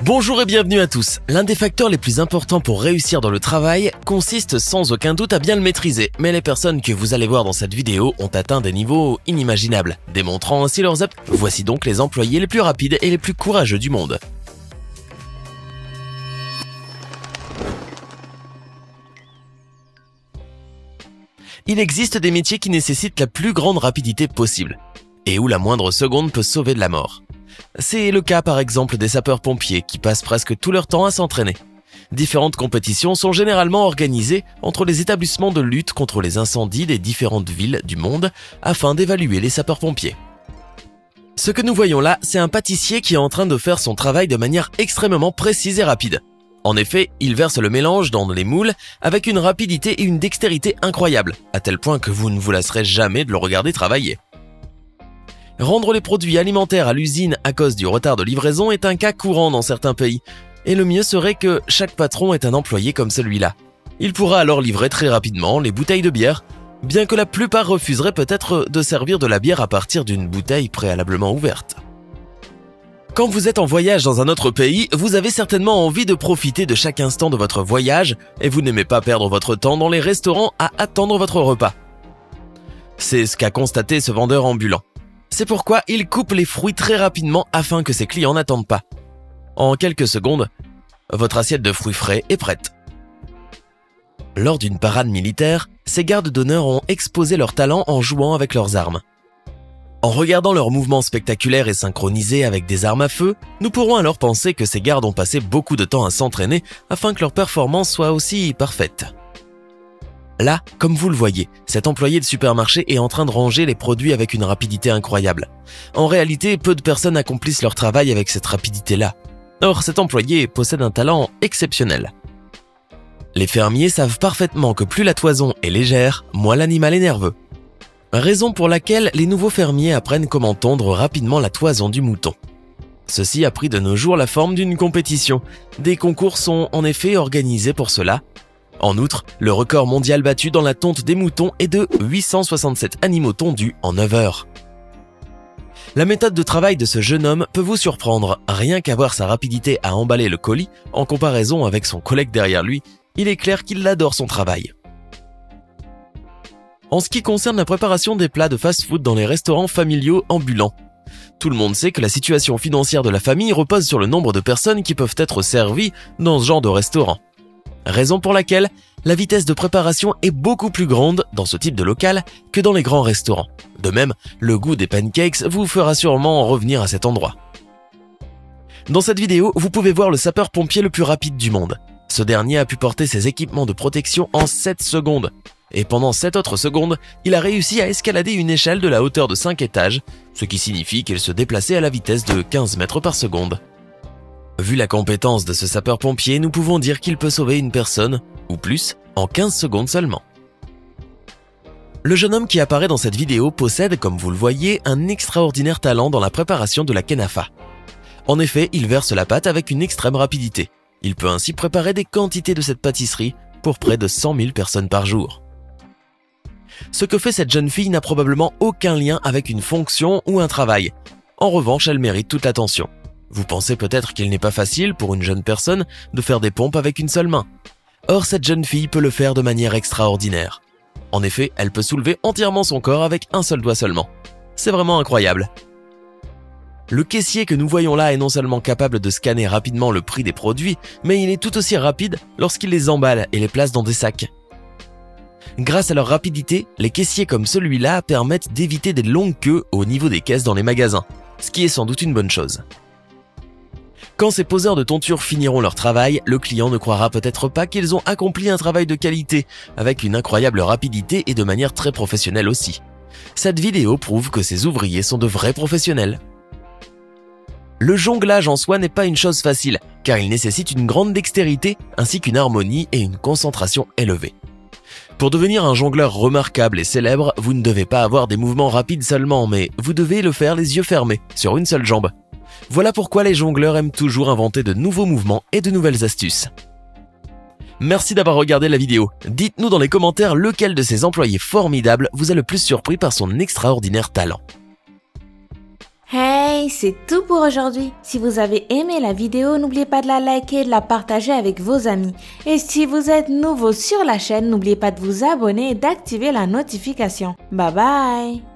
Bonjour et bienvenue à tous. L'un des facteurs les plus importants pour réussir dans le travail consiste sans aucun doute à bien le maîtriser. Mais les personnes que vous allez voir dans cette vidéo ont atteint des niveaux inimaginables, démontrant ainsi leurs aptitudes. Voici donc les employés les plus rapides et les plus courageux du monde. Il existe des métiers qui nécessitent la plus grande rapidité possible, et où la moindre seconde peut sauver de la mort. C'est le cas par exemple des sapeurs-pompiers qui passent presque tout leur temps à s'entraîner. Différentes compétitions sont généralement organisées entre les établissements de lutte contre les incendies des différentes villes du monde afin d'évaluer les sapeurs-pompiers. Ce que nous voyons là, c'est un pâtissier qui est en train de faire son travail de manière extrêmement précise et rapide. En effet, il verse le mélange dans les moules avec une rapidité et une dextérité incroyables, à tel point que vous ne vous lasserez jamais de le regarder travailler. Rendre les produits alimentaires à l'usine à cause du retard de livraison est un cas courant dans certains pays, et le mieux serait que chaque patron ait un employé comme celui-là. Il pourra alors livrer très rapidement les bouteilles de bière, bien que la plupart refuseraient peut-être de servir de la bière à partir d'une bouteille préalablement ouverte. Quand vous êtes en voyage dans un autre pays, vous avez certainement envie de profiter de chaque instant de votre voyage et vous n'aimez pas perdre votre temps dans les restaurants à attendre votre repas. C'est ce qu'a constaté ce vendeur ambulant. C'est pourquoi il coupe les fruits très rapidement afin que ses clients n'attendent pas. En quelques secondes, votre assiette de fruits frais est prête. Lors d'une parade militaire, ces gardes d'honneur ont exposé leur talent en jouant avec leurs armes. En regardant leurs mouvements spectaculaires et synchronisés avec des armes à feu, nous pourrons alors penser que ces gardes ont passé beaucoup de temps à s'entraîner afin que leur performance soit aussi parfaite. Là, comme vous le voyez, cet employé de supermarché est en train de ranger les produits avec une rapidité incroyable. En réalité, peu de personnes accomplissent leur travail avec cette rapidité-là. Or, cet employé possède un talent exceptionnel. Les fermiers savent parfaitement que plus la toison est légère, moins l'animal est nerveux. Raison pour laquelle les nouveaux fermiers apprennent comment tondre rapidement la toison du mouton. Ceci a pris de nos jours la forme d'une compétition. Des concours sont en effet organisés pour cela. En outre, le record mondial battu dans la tonte des moutons est de 867 animaux tondus en 9 heures. La méthode de travail de ce jeune homme peut vous surprendre. Rien qu'à voir sa rapidité à emballer le colis, en comparaison avec son collègue derrière lui, il est clair qu'il adore son travail. En ce qui concerne la préparation des plats de fast-food dans les restaurants familiaux ambulants, tout le monde sait que la situation financière de la famille repose sur le nombre de personnes qui peuvent être servies dans ce genre de restaurant. Raison pour laquelle la vitesse de préparation est beaucoup plus grande dans ce type de local que dans les grands restaurants. De même, le goût des pancakes vous fera sûrement en revenir à cet endroit. Dans cette vidéo, vous pouvez voir le sapeur-pompier le plus rapide du monde. Ce dernier a pu porter ses équipements de protection en 7 secondes. Et pendant 7 autres secondes, il a réussi à escalader une échelle de la hauteur de 5 étages, ce qui signifie qu'il se déplaçait à la vitesse de 15 mètres par seconde. Vu la compétence de ce sapeur-pompier, nous pouvons dire qu'il peut sauver une personne, ou plus, en 15 secondes seulement. Le jeune homme qui apparaît dans cette vidéo possède, comme vous le voyez, un extraordinaire talent dans la préparation de la kenafa. En effet, il verse la pâte avec une extrême rapidité. Il peut ainsi préparer des quantités de cette pâtisserie pour près de 100 000 personnes par jour. Ce que fait cette jeune fille n'a probablement aucun lien avec une fonction ou un travail. En revanche, elle mérite toute l'attention. Vous pensez peut-être qu'il n'est pas facile pour une jeune personne de faire des pompes avec une seule main. Or, cette jeune fille peut le faire de manière extraordinaire. En effet, elle peut soulever entièrement son corps avec un seul doigt seulement. C'est vraiment incroyable. Le caissier que nous voyons là est non seulement capable de scanner rapidement le prix des produits, mais il est tout aussi rapide lorsqu'il les emballe et les place dans des sacs. Grâce à leur rapidité, les caissiers comme celui-là permettent d'éviter des longues queues au niveau des caisses dans les magasins, ce qui est sans doute une bonne chose. Quand ces poseurs de tonture finiront leur travail, le client ne croira peut-être pas qu'ils ont accompli un travail de qualité, avec une incroyable rapidité et de manière très professionnelle aussi. Cette vidéo prouve que ces ouvriers sont de vrais professionnels. Le jonglage en soi n'est pas une chose facile, car il nécessite une grande dextérité, ainsi qu'une harmonie et une concentration élevée. Pour devenir un jongleur remarquable et célèbre, vous ne devez pas avoir des mouvements rapides seulement, mais vous devez le faire les yeux fermés, sur une seule jambe. Voilà pourquoi les jongleurs aiment toujours inventer de nouveaux mouvements et de nouvelles astuces. Merci d'avoir regardé la vidéo. Dites-nous dans les commentaires lequel de ces employés formidables vous a le plus surpris par son extraordinaire talent. Hey Hey, c'est tout pour aujourd'hui. Si vous avez aimé la vidéo, n'oubliez pas de la liker et de la partager avec vos amis. Et si vous êtes nouveau sur la chaîne, n'oubliez pas de vous abonner et d'activer la notification. Bye bye!